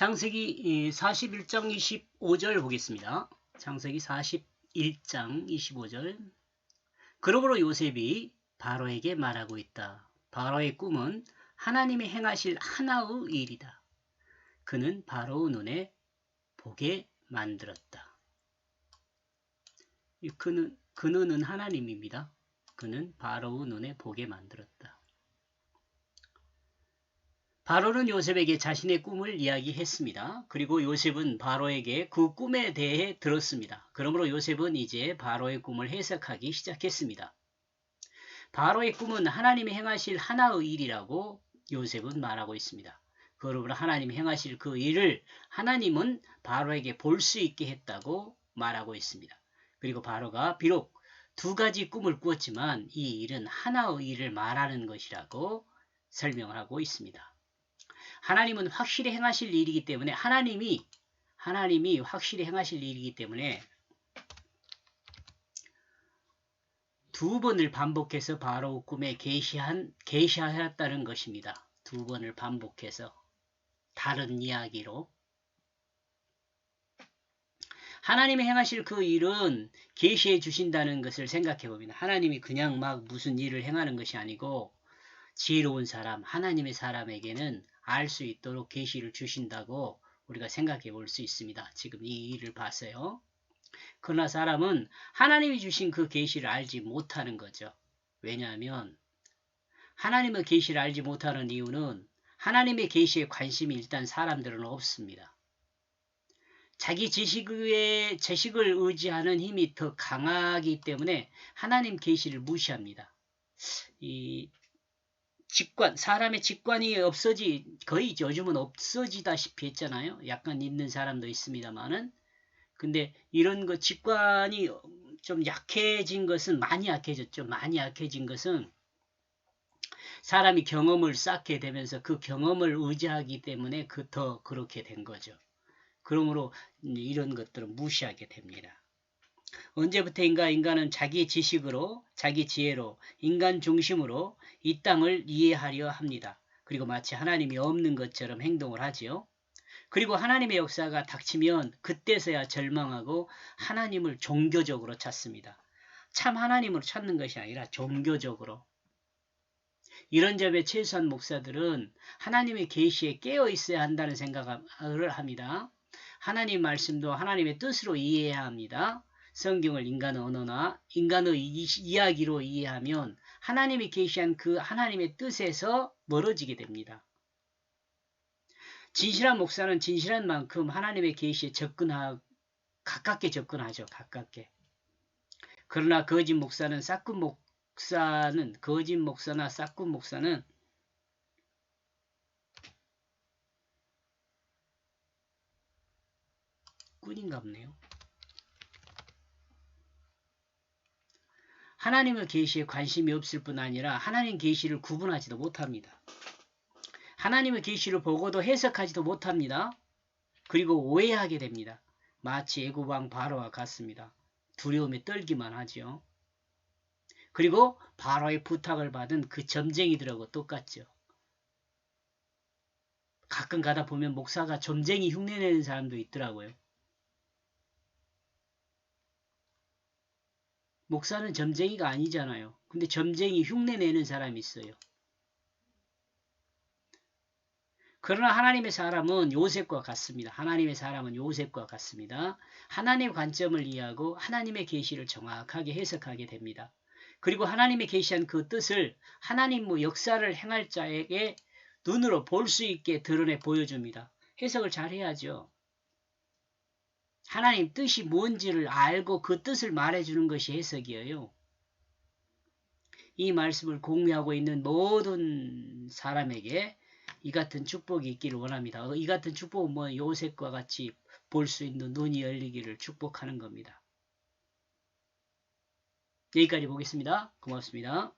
창세기 41장 25절 보겠습니다. 창세기 41장 25절. 그러므로 요셉이 바로에게 말하고 있다. 바로의 꿈은 하나님이 행하실 하나의 일이다. 그는 바로의 눈에 보게 만들었다. 그는 하나님입니다. 그는 바로의 눈에 보게 만들었다. 바로는 요셉에게 자신의 꿈을 이야기했습니다. 그리고 요셉은 바로에게 그 꿈에 대해 들었습니다. 그러므로 요셉은 이제 바로의 꿈을 해석하기 시작했습니다. 바로의 꿈은 하나님이 행하실 하나의 일이라고 요셉은 말하고 있습니다. 그러므로 하나님이 행하실 그 일을 하나님은 바로에게 볼 수 있게 했다고 말하고 있습니다. 그리고 바로가 비록 두 가지 꿈을 꾸었지만 이 일은 하나의 일을 말하는 것이라고 설명을 하고 있습니다. 하나님은 확실히 행하실 일이기 때문에 하나님이 확실히 행하실 일이기 때문에 두 번을 반복해서 바로 꿈에 계시하였다는 것입니다. 두 번을 반복해서 다른 이야기로 하나님이 행하실 그 일은 계시해 주신다는 것을 생각해 봅니다. 하나님이 그냥 막 무슨 일을 행하는 것이 아니고 지혜로운 사람, 하나님의 사람에게는 알 수 있도록 계시를 주신다고 우리가 생각해 볼 수 있습니다. 지금 이 일을 봐서요. 그러나 사람은 하나님이 주신 그 계시를 알지 못하는 거죠. 왜냐하면 하나님의 계시를 알지 못하는 이유는 하나님의 계시에 관심이 일단 사람들은 없습니다. 자기 지식을 의지하는 힘이 더 강하기 때문에 하나님 계시를 무시합니다. 사람의 직관이 거의 요즘은 없어지다시피 했잖아요. 약간 있는 사람도 있습니다만은. 근데 이런 거 직관이 좀 약해진 것은 많이 약해졌죠. 많이 약해진 것은 사람이 경험을 쌓게 되면서 그 경험을 의지하기 때문에 더 그렇게 된 거죠. 그러므로 이런 것들은 무시하게 됩니다. 언제부터인가 인간은 자기 지식으로, 자기 지혜로, 인간 중심으로 이 땅을 이해하려 합니다. 그리고 마치 하나님이 없는 것처럼 행동을 하지요. 그리고 하나님의 역사가 닥치면 그때서야 절망하고 하나님을 종교적으로 찾습니다. 참 하나님을 찾는 것이 아니라 종교적으로. 이런 점에 최소한 목사들은 하나님의 계시에 깨어 있어야 한다는 생각을 합니다. 하나님 말씀도 하나님의 뜻으로 이해해야 합니다. 성경을 인간의 언어나 인간의 이야기로 이해하면 하나님이 계시한 그 하나님의 뜻에서 멀어지게 됩니다. 진실한 목사는 진실한 만큼 하나님의 계시에 가깝게 접근하죠. 가깝게. 그러나 거짓 목사나 싹군 목사는 꾼인가 보네요. 하나님의 계시에 관심이 없을 뿐 아니라 하나님 계시를 구분하지도 못합니다. 하나님의 계시를 보고도 해석하지도 못합니다. 그리고 오해하게 됩니다. 마치 애굽왕 바로와 같습니다. 두려움에 떨기만 하죠. 그리고 바로의 부탁을 받은 그 점쟁이들하고 똑같죠. 가끔 가다 보면 목사가 점쟁이 흉내내는 사람도 있더라고요. 목사는 점쟁이가 아니잖아요. 근데 점쟁이 흉내내는 사람이 있어요. 그러나 하나님의 사람은 요셉과 같습니다. 하나님의 사람은 요셉과 같습니다. 하나님의 관점을 이해하고 하나님의 계시를 정확하게 해석하게 됩니다. 그리고 하나님의 계시한 그 뜻을 하나님의 역사를 행할 자에게 눈으로 볼 수 있게 드러내 보여줍니다. 해석을 잘 해야죠. 하나님 뜻이 뭔지를 알고 그 뜻을 말해주는 것이 해석이에요. 이 말씀을 공유하고 있는 모든 사람에게 이 같은 축복이 있기를 원합니다. 이 같은 축복은 요셉과 같이 볼 수 있는 눈이 열리기를 축복하는 겁니다. 여기까지 보겠습니다. 고맙습니다.